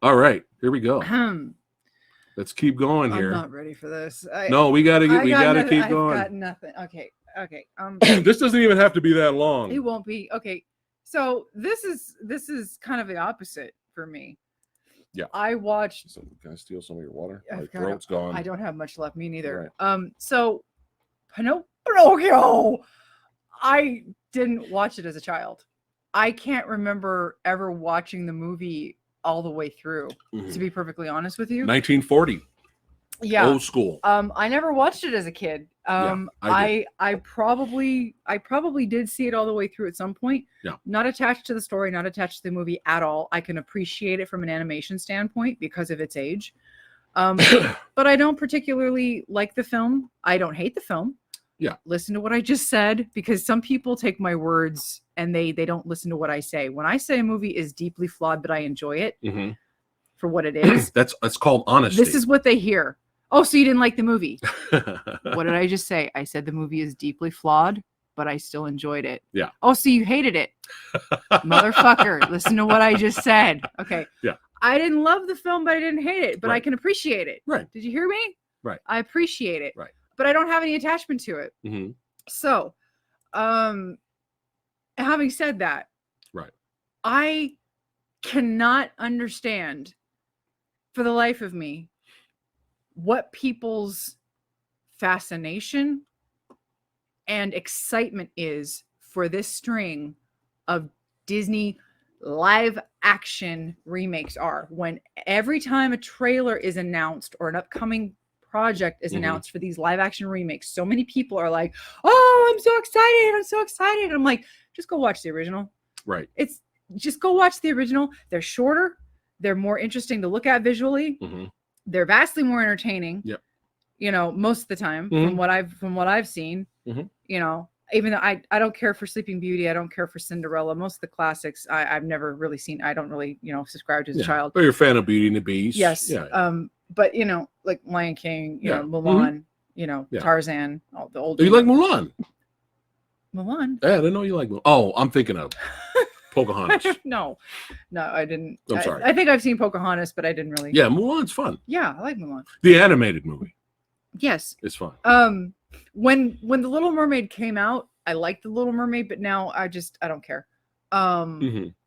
All right, here we go. Let's keep going here. I'm not ready for this. No, we gotta keep going. I've got nothing. Okay. This doesn't even have to be that long. It won't be. Okay. So this is kind of the opposite for me. Yeah. I watched. So, can I steal some of your water? My I've throat's gone. I don't have much left. Me neither. Right. So Pinocchio. I didn't watch it as a child. I can't remember ever watching the movie all the way through. To be perfectly honest with you. 1940. Yeah. Old school. I never watched it as a kid. I probably did see it all the way through at some point. Yeah. Not attached to the story, not attached to the movie at all. I can appreciate it from an animation standpoint because of its age. But I don't particularly like the film. I don't hate the film. Yeah. Listen to what I just said, because some people take my words and they don't listen to what I say. When I say a movie is deeply flawed, but I enjoy it for what it is. That's called honesty. This is what they hear. Oh, so you didn't like the movie? What did I just say? I said the movie is deeply flawed, but I still enjoyed it. Yeah. Oh, so you hated it. Motherfucker. Listen to what I just said. Okay. Yeah. I didn't love the film, but I didn't hate it. But Right. I can appreciate it. Right. Did you hear me? Right. I appreciate it. Right. But I don't have any attachment to it. Mm-hmm. So, having said that, right, I cannot understand for the life of me what people's fascination and excitement is for this string of Disney live action remakes are, when every time a trailer is announced or an upcoming project is announced for these live action remakes, so many people are like, oh, I'm so excited. And I'm like, just go watch the original. Right. It's just go watch the original. They're shorter. They're more interesting to look at visually. They're vastly more entertaining. Yep. You know, most of the time from what I've seen, you know, even though I don't care for Sleeping Beauty. I don't care for Cinderella. Most of the classics I've never really seen. I don't really, you know, subscribe to as a child. But you're a fan of Beauty and the Beast. Yes. Yeah. But you know, like Lion King, you know, Mulan, you know, Tarzan, all the old. You like Mulan? Mulan? Yeah, I didn't know you like Mulan. Oh, I'm thinking of Pocahontas. No, I didn't. I'm sorry. I think I've seen Pocahontas, but I didn't really. Yeah, Mulan's fun. Yeah, I like Mulan. The animated movie. Yes. It's fun. When The Little Mermaid came out, I liked The Little Mermaid, but now I don't care.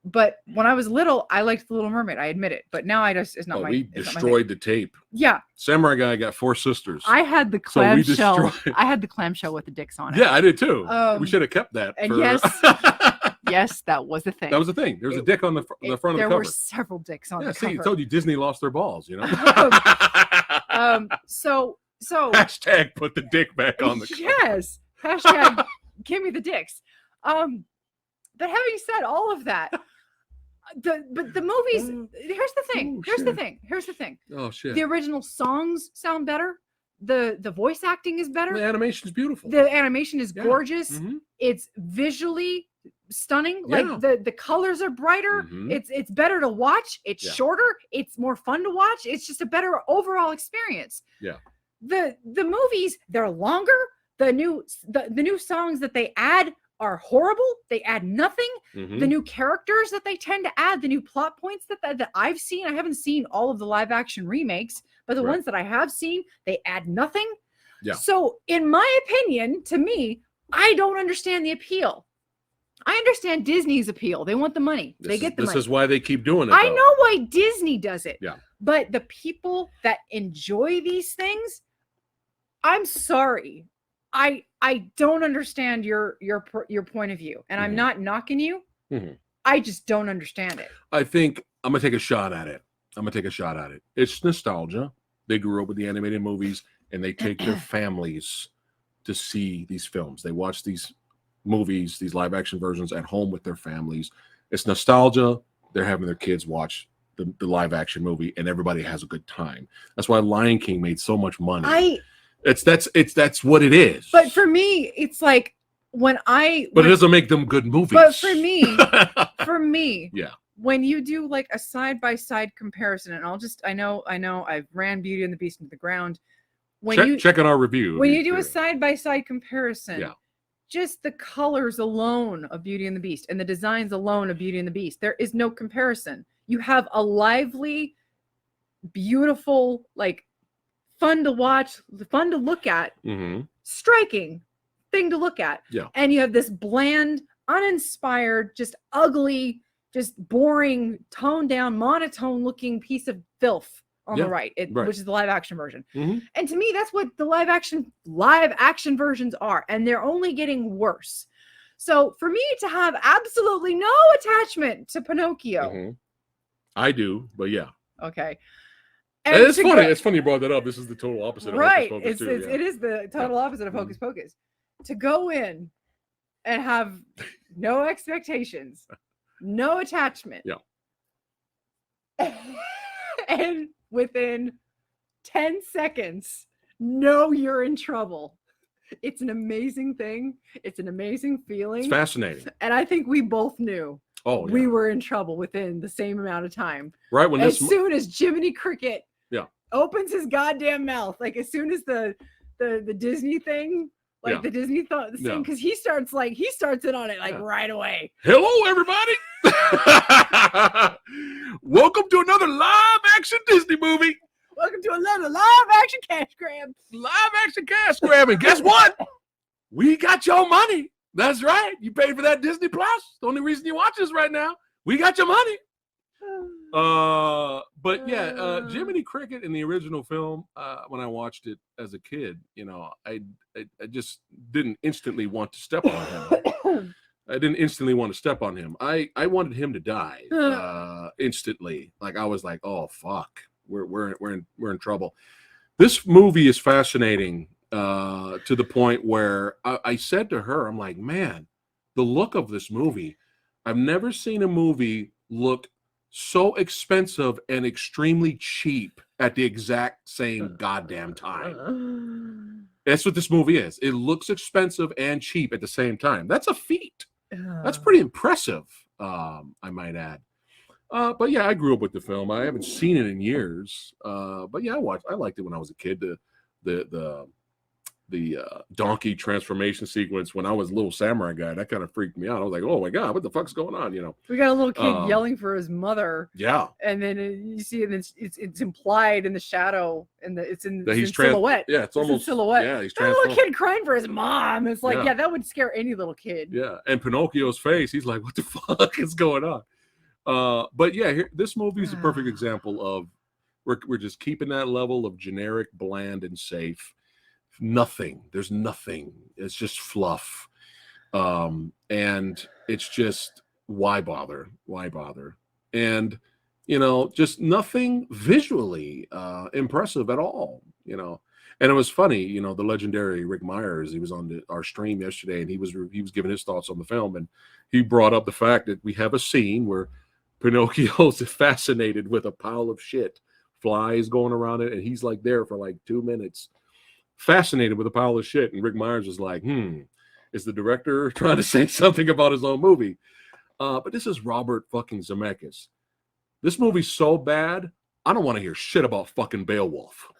But when I was little, I liked The Little Mermaid. I admit it. But now it's not my. We destroyed the tape. Yeah. Samurai Guy got 4 sisters. I had the clamshell. I had the clamshell with the dicks on it. Yeah, I did too. We should have kept that. And yes, that was the thing. That was the thing. There was a dick on the front of the cover. There were several dicks on the cover. I told you Disney lost their balls, you know. So hashtag put the dick back on the cover. Yes. Hashtag give me the dicks. But having said all of that, the movies. Here's the thing. Oh shit. The original songs sound better. The voice acting is better. The animation is beautiful. The animation is gorgeous. It's visually stunning. Yeah. Like the colors are brighter. It's better to watch. It's shorter. It's more fun to watch. It's just a better overall experience. Yeah. The movies, they're longer. The new songs that they add are horrible. They add nothing. The new characters that they tend to add, the new plot points that I've seen, I haven't seen all of the live action remakes, but the ones that I have seen, they add nothing. Yeah. So in my opinion, to me, I don't understand the appeal. I understand Disney's appeal. They want the money. They get the money. This is why they keep doing it. I know why Disney does it. Yeah. But the people that enjoy these things, I'm sorry. I don't understand your point of view, and I'm not knocking you. I just don't understand it. I think I'm gonna take a shot at it. It's nostalgia. They grew up with the animated movies, and they take their families to see these films. They watch these movies, these live action versions at home with their families. It's nostalgia. They're having their kids watch the live action movie, and everybody has a good time. That's why Lion King made so much money. That's what it is. But for me, it's like But it doesn't make them good movies. But for me, yeah. When you do like a side-by-side comparison, and I know I've ran Beauty and the Beast into the ground. Check on our review. When you do a side-by-side comparison, just the colors alone of Beauty and the Beast and the designs alone of Beauty and the Beast, there is no comparison. You have a lively beautiful, like fun to watch, fun to look at, striking thing to look at. Yeah. And you have this bland, uninspired, just ugly, just boring, toned down, monotone looking piece of filth on the right, which is the live action version. And to me, that's what the live action versions are. And they're only getting worse. So for me to have absolutely no attachment to Pinocchio. I do, but yeah. Okay. And it's funny. It's funny you brought that up. This is the total opposite of Hocus Pocus too. It is the total opposite of Hocus Pocus. To go in and have no expectations, no attachment. Yeah. And within 10 seconds, know you're in trouble. It's an amazing thing. It's an amazing feeling. It's fascinating. And I think we both knew we were in trouble within the same amount of time. Right. When as soon as Jiminy Cricket opens his goddamn mouth, like as soon as the Disney thing, like the Disney thing, because he starts in on it right away. Hello, everybody. Welcome to another live action Disney movie. Welcome to another live action cash grab. Live action cash grab. And guess what? We got your money. That's right. You paid for that Disney Plus. The only reason you watch this right now. We got your money. But yeah, Jiminy Cricket in the original film, when I watched it as a kid, you know, I just didn't instantly want to step on him. I didn't instantly want to step on him. I wanted him to die instantly. Like I was like, oh fuck, we're in trouble. This movie is fascinating to the point where I said to her, I'm like, man, the look of this movie. I've never seen a movie look so expensive and extremely cheap at the exact same goddamn time. That's what this movie is. It looks expensive and cheap at the same time. That's a feat. That's pretty impressive, I might add. But yeah, I grew up with the film. I haven't seen it in years. But yeah, I liked it when I was a kid. The donkey transformation sequence when I was a little samurai guy, that kind of freaked me out. I was like, oh my god, what the fuck's going on? You know, we got a little kid yelling for his mother. Yeah, and then you see it, it's implied in the shadow, and it's in silhouette. Yeah, it's almost silhouette. Yeah, he's that little kid crying for his mom. It's like, yeah, that would scare any little kid. Yeah, and Pinocchio's face, he's like, what the fuck is going on? But yeah, this movie is a perfect example of we're just keeping that level of generic, bland, and safe. There's nothing. It's just fluff. And it's just, why bother? And, you know, just nothing visually impressive at all, you know. And it was funny, you know, the legendary Rick Myers, he was on our stream yesterday, and he was giving his thoughts on the film, and he brought up the fact that we have a scene where Pinocchio's fascinated with a pile of shit, flies going around it, and he's like there for like 2 minutes, fascinated with a pile of shit. And Rick Myers is like, is the director trying to say something about his own movie? But this is Robert fucking Zemeckis. This movie's so bad, I don't want to hear shit about fucking Beowulf.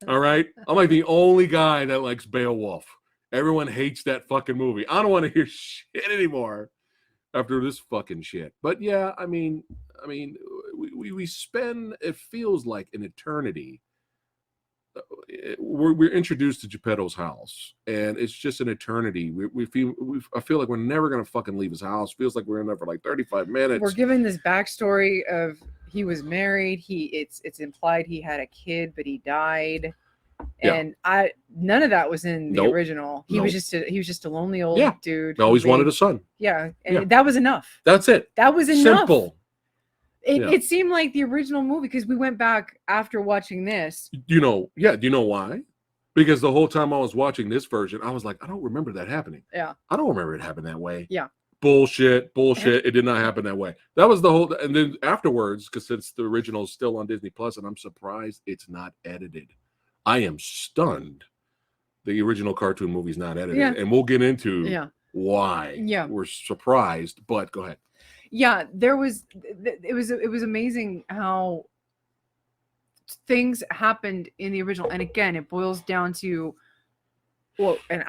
All right? I'm like the only guy that likes Beowulf. Everyone hates that fucking movie. I don't want to hear shit anymore after this fucking shit. But yeah, I mean, we spend, it feels like an eternity. We're introduced to Geppetto's house, and it's just an eternity. I feel like we're never gonna fucking leave his house. Feels like we're in there for like 35 minutes. We're given this backstory of he was married. It's implied he had a kid, but he died. And none of that was in the original. He was just a lonely old dude. Always wanted a son. Yeah, and that was enough. That's it. That was enough. Simple. It seemed like the original movie, because we went back after watching this. Do you know why? Because the whole time I was watching this version, I was like, I don't remember that happening. Yeah. I don't remember it happening that way. Yeah. Bullshit. It did not happen that way. That was the whole. And then afterwards, because since the original is still on Disney Plus, and I'm surprised it's not edited. I am stunned the original cartoon movie's not edited. Yeah. And we'll get into why we're surprised. But go ahead. Yeah, it was amazing how things happened in the original. And again, it boils down to barely an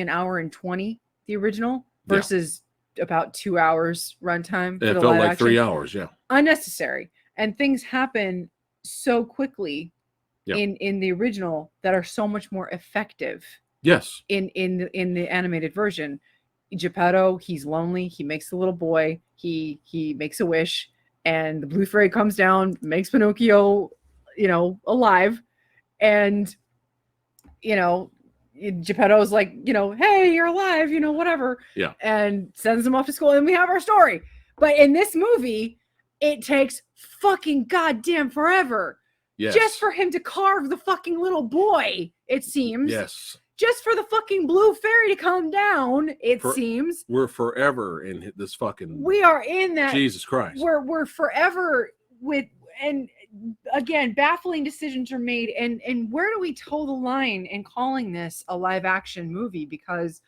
hour and 20, the original, versus about 2 hours runtime. It felt like 3 hours, unnecessary. And things happen so quickly Yeah. in the original that are so much more effective Yes. in the animated version. Geppetto, he's lonely. He makes the little boy. He makes a wish, and the blue fairy comes down, makes Pinocchio, alive, and Geppetto's like, hey, you're alive, whatever. Yeah. And sends him off to school, and we have our story. But in this movie, it takes fucking goddamn forever. Yes. Just for him to carve the fucking little boy, it seems. Yes. Just for the fucking blue fairy to come down, seems. We're forever in this fucking. We are in that. Jesus Christ. We're forever with, and again, baffling decisions are made. And where do we toe the line in calling this a live action movie? Because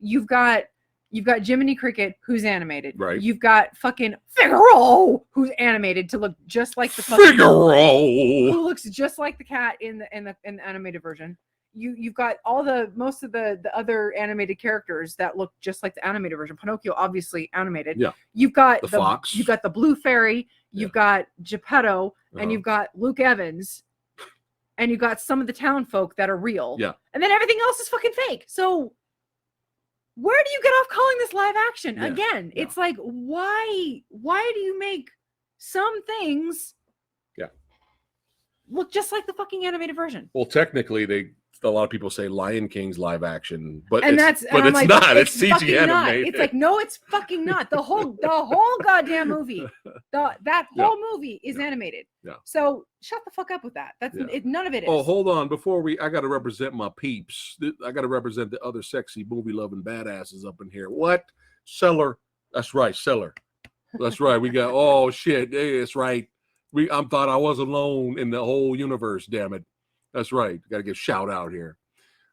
you've got Jiminy Cricket, who's animated. Right. You've got fucking Figaro, who's animated to look just like the fucking Figaro, who looks just like the cat in the animated version. You've got most of the other animated characters that look just like the animated version. Pinocchio, obviously animated. Yeah. You've got the fox. You've got the blue fairy. You've got Geppetto, and you've got Luke Evans, and you've got some of the town folk that are real. Yeah. And then everything else is fucking fake. So where do you get off calling this live action? Yeah. Again, it's like, why do you make some things look just like the fucking animated version? Well, technically, a lot of people say Lion King's live action, but And it's like, not. It's CG fucking animated. Not. It's like, no, it's fucking not. The whole goddamn movie, that whole movie is animated. Yeah. So shut the fuck up with that. That's none of it is. Oh, hold on. Before I got to represent my peeps. I got to represent the other sexy movie loving badasses up in here. What? Seller. That's right, Seller. That's right. We got. Oh shit. Hey, that's right. I thought I was alone in the whole universe. Damn it. That's right. Got to give shout out here.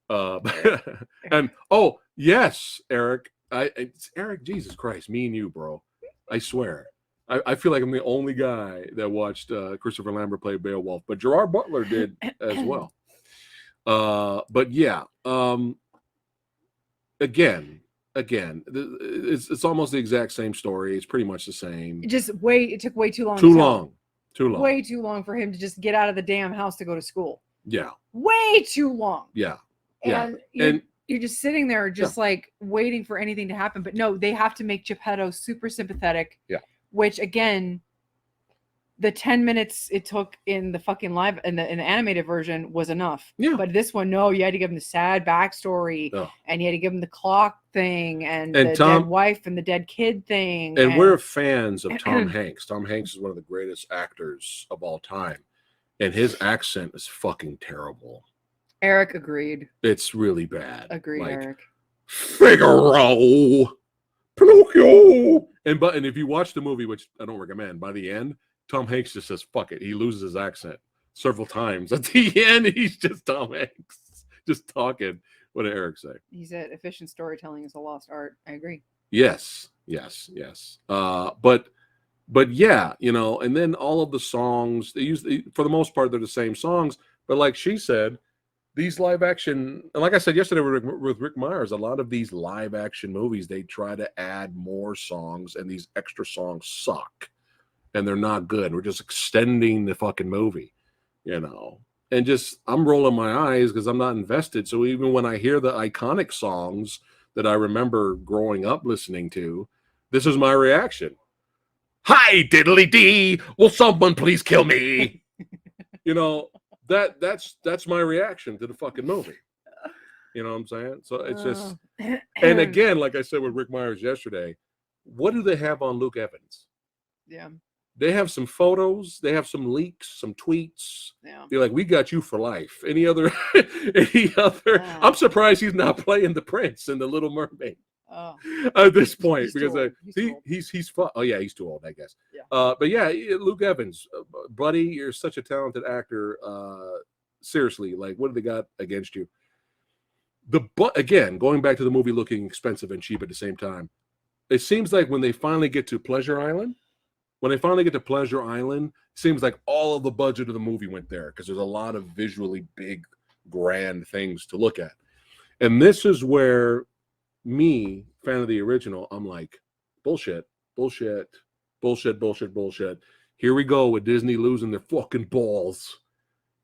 And oh yes, Eric. It's Eric. Jesus Christ, me and you, bro. I swear. I feel like I'm the only guy that watched Christopher Lambert play Beowulf, but Gerard Butler did as well. But yeah. Again, it's almost the exact same story. It's pretty much the same. It took way too long. Too long. Way too long for him to just get out of the damn house to go to school. Yeah. Way too long. Yeah. And you're just sitting there just like waiting for anything to happen. But no, they have to make Geppetto super sympathetic. Yeah. Which again, the 10 minutes it took in the fucking live in the animated version was enough. Yeah. But this one, no, you had to give him the sad backstory, and you had to give him the clock thing, and the dead wife and the dead kid thing. And we're fans of Tom Hanks. Tom Hanks is one of the greatest actors of all time, and his accent is fucking terrible. Eric agreed. It's really bad. Agreed, like, Eric. Figaro, Pinocchio, and if you watch the movie, which I don't recommend, by the end, Tom Hanks just says fuck it. He loses his accent several times. At the end, he's just Tom Hanks, just talking. What did Eric say? He said efficient storytelling is a lost art. I agree. Yes. But yeah, and then all of the songs they use, for the most part, they're the same songs. But like she said, these live action, and like I said yesterday with Rick Myers, a lot of these live action movies, they try to add more songs, and these extra songs suck. And they're not good. We're just extending the fucking movie, and just I'm rolling my eyes because I'm not invested. So even when I hear the iconic songs that I remember growing up listening to, this is my reaction. Hi, diddly dee. Will someone please kill me? That's my reaction to the fucking movie. You know what I'm saying? So it's just, and again, like I said with Rick Myers yesterday, what do they have on Luke Evans? Yeah. They have some photos. They have some leaks, some tweets. Yeah. They're like, we got you for life. Any other? I'm surprised he's not playing the prince in The Little Mermaid at this point, because he's fun. Oh yeah, he's too old, I guess. Yeah. But yeah, Luke Evans, buddy, you're such a talented actor. Seriously, like, what have they got against you? Again, going back to the movie looking expensive and cheap at the same time, it seems like when they finally get to Pleasure Island. It seems like all of the budget of the movie went there because there's a lot of visually big, grand things to look at. And this is where me, fan of the original, I'm like, bullshit. Here we go with Disney losing their fucking balls.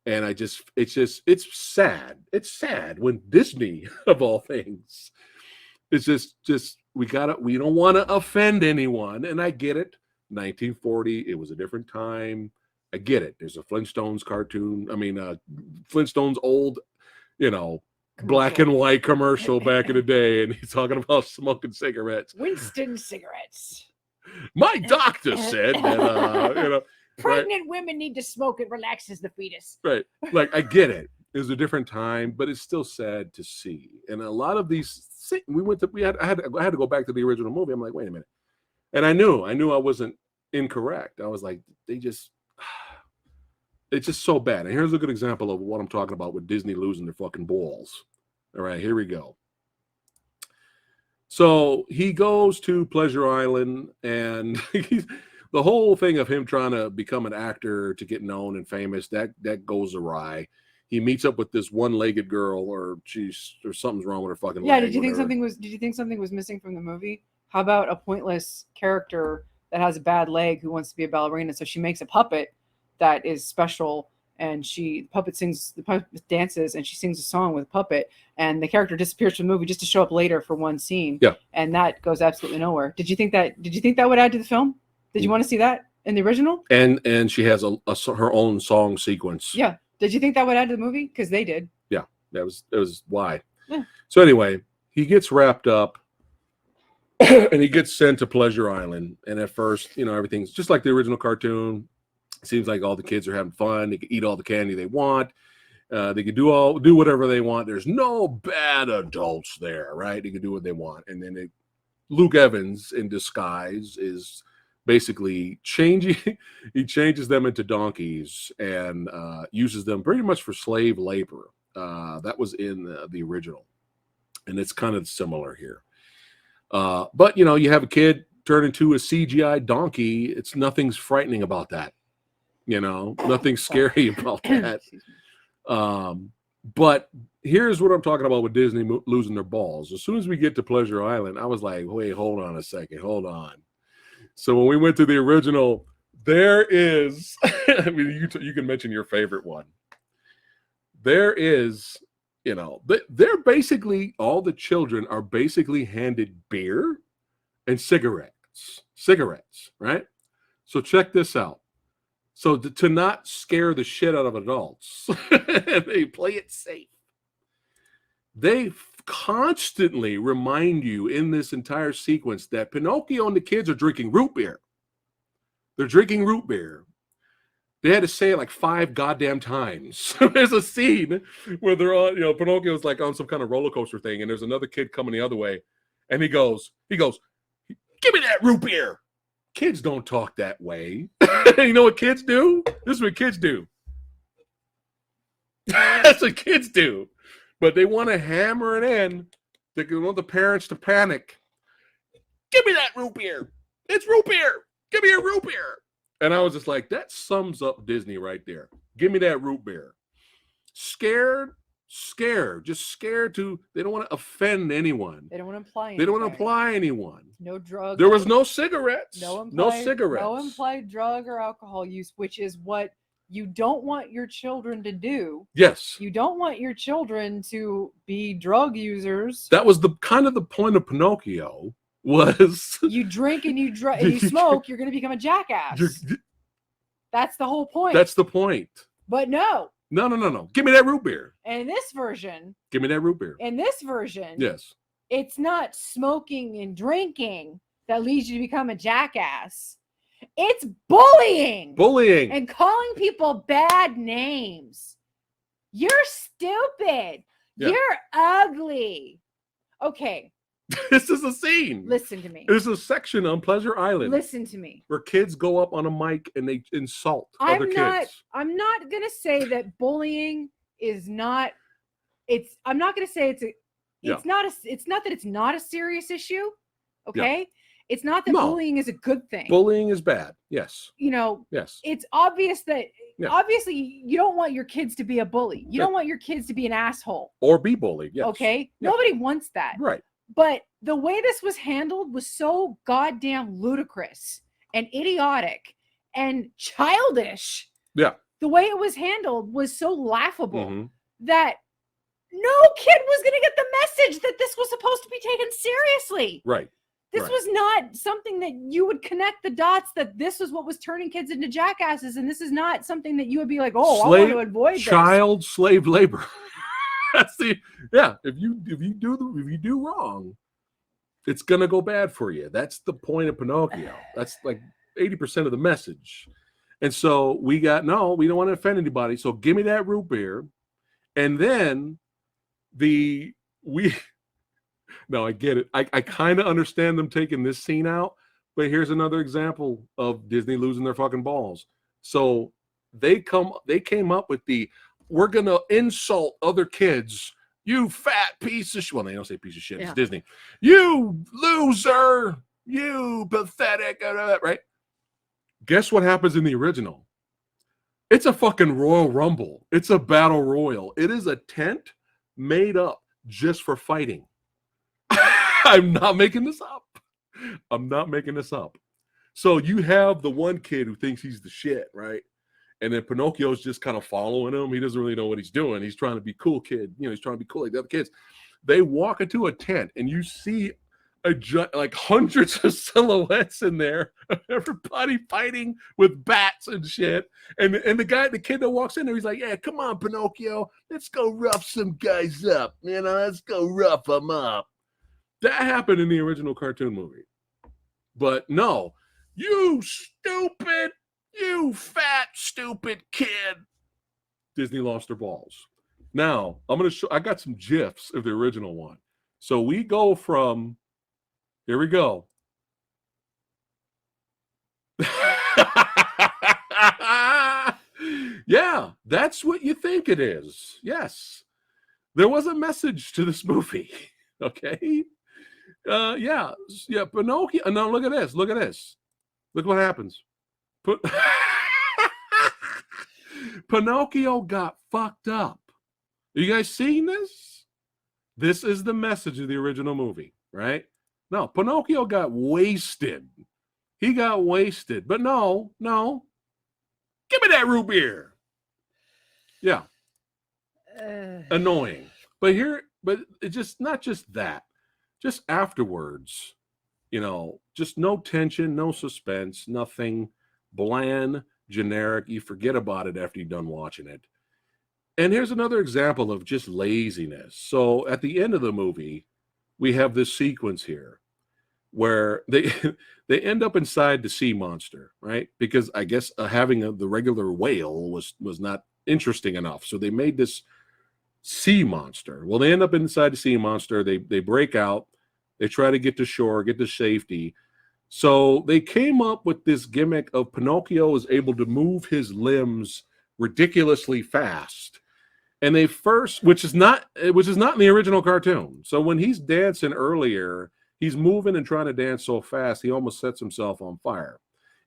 And it's sad. It's sad when Disney, of all things, it's just we don't want to offend anyone. And I get it. 1940, it was a different time. I get it. There's a Flintstones cartoon. I mean, Flintstones old, black and white commercial back in the day. And he's talking about smoking cigarettes. Winston cigarettes. My doctor said that, pregnant women need to smoke. It relaxes the fetus. Right. Like, I get it. It was a different time, but it's still sad to see. And a lot of these, I had to go back to the original movie. I'm like, wait a minute. And I knew I wasn't incorrect. I was like, it's just so bad. And here's a good example of what I'm talking about with Disney losing their fucking balls. All right, here we go. So he goes to Pleasure Island, and the whole thing of him trying to become an actor to get known and famous, that goes awry. He meets up with this one-legged girl, or something's wrong with her fucking leg. Did you think something was missing from the movie? How about a pointless character that has a bad leg who wants to be a ballerina? So she makes a puppet that is special, and the puppet dances, and she sings a song with a puppet, and the character disappears from the movie just to show up later for one scene. Yeah. And that goes absolutely nowhere. Did you think that would add to the film? Did you want to see that in the original? And she has her own song sequence. Yeah. Did you think that would add to the movie? Because they did. Yeah. That was why. Yeah. So anyway, he gets wrapped up and he gets sent to Pleasure Island. And at first, everything's just like the original cartoon. It seems like all the kids are having fun. They can eat all the candy they want. They can do whatever they want. There's no bad adults there, right? They can do what they want. And then Luke Evans in disguise is basically he changes them into donkeys and uses them pretty much for slave labor. That was in the original, and it's kind of similar here. But you have a kid turn into a CGI donkey. Nothing's frightening about that. Nothing scary about that. But here's what I'm talking about with Disney losing their balls. As soon as we get to Pleasure Island, I was like, wait, hold on a second. Hold on. So when we went to the original, there is, I mean, you can mention your favorite one. There is, they're basically, all the children are basically handed beer and cigarettes, right? So check this out. So to not scare the shit out of adults, they play it safe. They constantly remind you in this entire sequence that Pinocchio and the kids are drinking root beer. They're drinking root beer. They had to say it like 5 goddamn times. There's a scene where they're on, Pinocchio's like on some kind of roller coaster thing, and there's another kid coming the other way, and he goes, give me that root beer. Kids don't talk that way. You know what kids do? This is what kids do. That's what kids do. But they want to hammer it in. They want the parents to panic. Give me that root beer. It's root beer. Give me a root beer. And I was just like, that sums up Disney right there. Give me that root beer. Scared, just scared to, they don't want to offend anyone. They don't want to imply anything. They don't want to apply anyone. No drugs. There was no cigarettes. No cigarettes. No implied drug or alcohol use, which is what you don't want your children to do. Yes. You don't want your children to be drug users. That was the point of Pinocchio was you drink and you smoke, you're going to become a jackass. That's the whole point. That's the point. But no. No. Give me that root beer. And in this version. Give me that root beer. In this version. Yes. It's not smoking and drinking that leads you to become a jackass. It's bullying. Bullying. And calling people bad names. You're stupid. Yeah. You're ugly. Okay. This is a scene. Listen to me. There's a section on Pleasure Island. Listen to me. Where kids go up on a mic and they insult other kids. I'm not going to say that bullying is not, I'm not going to say it's not that it's not a serious issue. Okay. Yeah. It's not that bullying is a good thing. Bullying is bad. Yes. Yes. It's obvious that obviously you don't want your kids to be a bully. You don't want your kids to be an asshole. Or be bullied. Yes. Okay. Yeah. Nobody wants that. Right. But the way this was handled was so goddamn ludicrous and idiotic and childish. Yeah. The way it was handled was so laughable Mhm. that no kid was going to get the message that this was supposed to be taken seriously. Right. This Right. was not something that you would connect the dots that this was what was turning kids into jackasses. And this is not something that you would be like, oh, I want to avoid child slave labor. That's the if you do wrong, it's gonna go bad for you. That's the point of Pinocchio. That's like 80% of the message. And so we don't want to offend anybody. So give me that root beer. And then no, I get it. I kind of understand them taking this scene out, but here's another example of Disney losing their fucking balls. So they came up with we're gonna insult other kids. You fat piece of shit. Well, they don't say piece of shit. It's Disney. You loser. You pathetic. Right? Guess what happens in the original? It's a fucking Royal Rumble. It's a battle royal. It is a tent made up just for fighting. I'm not making this up. I'm not making this up. So you have the one kid who thinks he's the shit, right? And then Pinocchio's just kind of following him. He doesn't really know what he's doing. He's trying to be cool kid. He's trying to be cool like the other kids. They walk into a tent and you see like hundreds of silhouettes in there of everybody fighting with bats and shit. And the kid that walks in there, he's like, yeah, come on, Pinocchio. Let's go rough some guys up. Let's go rough them up. That happened in the original cartoon movie. But no, you stupid, you fat, stupid kid. Disney lost their balls. Now, I'm going to show, I got some GIFs of the original one. So we go from, here we go. Yeah, that's what you think it is. Yes. There was a message to this movie. Okay. Yeah, Pinocchio. No, look at this. Look what happens. Pinocchio got fucked up. Are you guys seeing this? This is the message of the original movie, right? No, Pinocchio got wasted. He got wasted. But no. Give me that root beer. Yeah. Annoying. But it's just not just that. Just afterwards, just no tension, no suspense, nothing, bland, generic. You forget about it after you're done watching it. And here's another example of just laziness. So at the end of the movie, we have this sequence here where they end up inside the sea monster, right? Because I guess having the regular whale was not interesting enough. So they made this sea monster. Well, they end up inside the sea monster. They break out. They try to get to shore, get to safety. So they came up with this gimmick of Pinocchio is able to move his limbs ridiculously fast. And which is not in the original cartoon. So when he's dancing earlier, he's moving and trying to dance so fast, he almost sets himself on fire.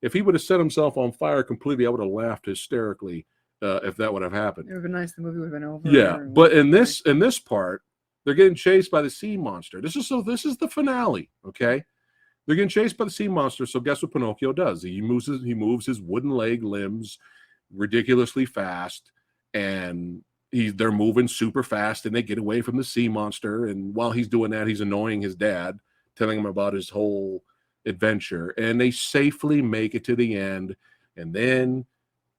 If he would have set himself on fire completely, I would have laughed hysterically if that would have happened. It would have been nice. The movie would have been over. Yeah, but in this part, they're getting chased by the sea monster. This is the finale, okay? They're getting chased by the sea monster. So guess what Pinocchio does? He moves his wooden leg limbs ridiculously fast, and they're moving super fast, and they get away from the sea monster. And while he's doing that, he's annoying his dad, telling him about his whole adventure, and they safely make it to the end. And then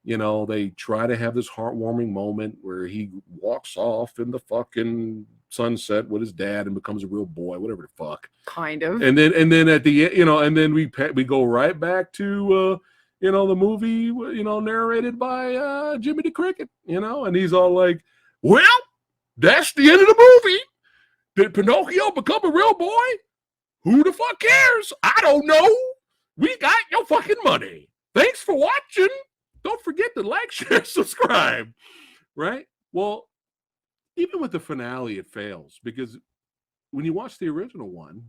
they try to have this heartwarming moment where he walks off in the fucking sunset with his dad and becomes a real boy, whatever the fuck. Kind of. And then at the end, and then we go right back to the movie, narrated by Jimmy the Cricket, and he's all like, well, that's the end of the movie. Did Pinocchio become a real boy? Who the fuck cares? I don't know. We got your fucking money. Thanks for watching. Don't forget to like, share, subscribe. Right? Well, even with the finale, it fails because when you watch the original one,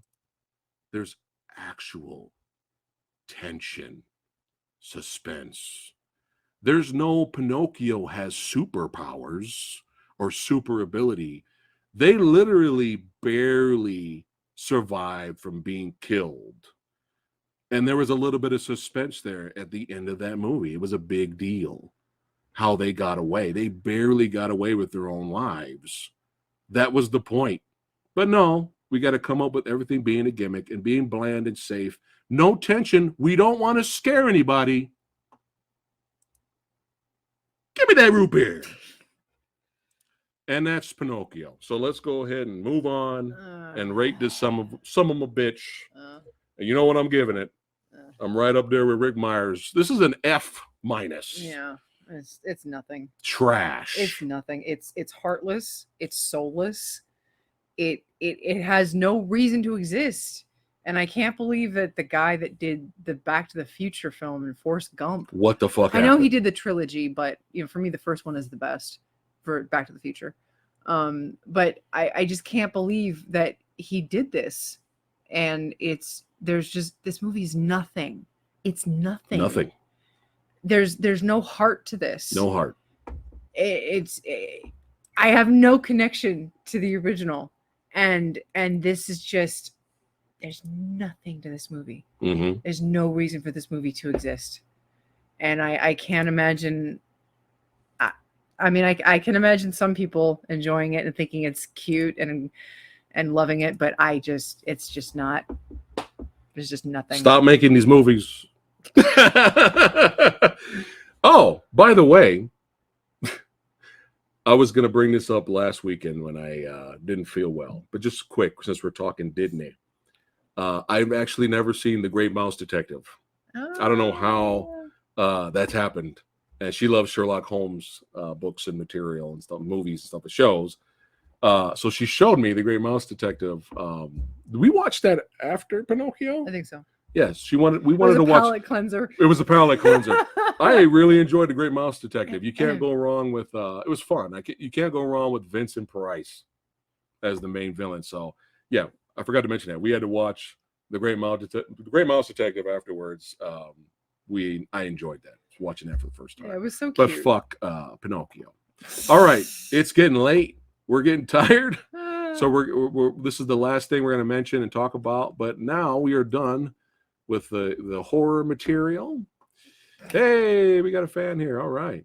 there's actual tension, suspense. There's no Pinocchio has superpowers or super ability. They literally barely survived from being killed. And there was a little bit of suspense there at the end of that movie. It was a big deal how they got away. They barely got away with their own lives. That was the point. But no, we got to come up with everything being a gimmick and being bland and safe. No tension. We don't want to scare anybody. Give me that root beer. And that's Pinocchio. So let's go ahead and move on and rate this some of a bitch. And you know what I'm giving it? I'm right up there with Rick Myers. This is an F minus. Yeah, it's nothing. Trash. It's nothing. It's heartless. It's soulless. It has no reason to exist. And I can't believe that the guy that did the Back to the Future film and Forrest Gump. What the fuck? I know he did the trilogy, but for me, the first one is the best for Back to the Future. But I just can't believe that he did this. And this movie is nothing. It's nothing. Nothing. There's no heart to this. No heart. I have no connection to the original. And this is just, there's nothing to this movie. Mm-hmm. There's no reason for this movie to exist. And I can't imagine. I can imagine some people enjoying it and thinking it's cute and loving it, but it's just not. There's just nothing. Stop making these movies. Oh, by the way, I was going to bring this up last weekend when I didn't feel well, but just quick, since we're talking Disney. I've actually never seen The Great Mouse Detective. I don't know how that's happened. And she loves Sherlock Holmes books and material and stuff, movies and stuff, and shows. So she showed me The Great Mouse Detective. Did we watch that after Pinocchio? I think so. Yes, we wanted to watch. Palate cleanser. It was a palate cleanser. I really enjoyed The Great Mouse Detective. You can't go wrong with. It was fun. You can't go wrong with Vincent Price as the main villain. So yeah, I forgot to mention that we had to watch The Great Mouse Detective afterwards. I enjoyed that, watching that for the first time. Yeah, it was so cute. But fuck Pinocchio. All right, it's getting late. We're getting tired. So we're this is the last thing we're going to mention and talk about. But now we are done with the horror material. Hey, we got a fan here. All right.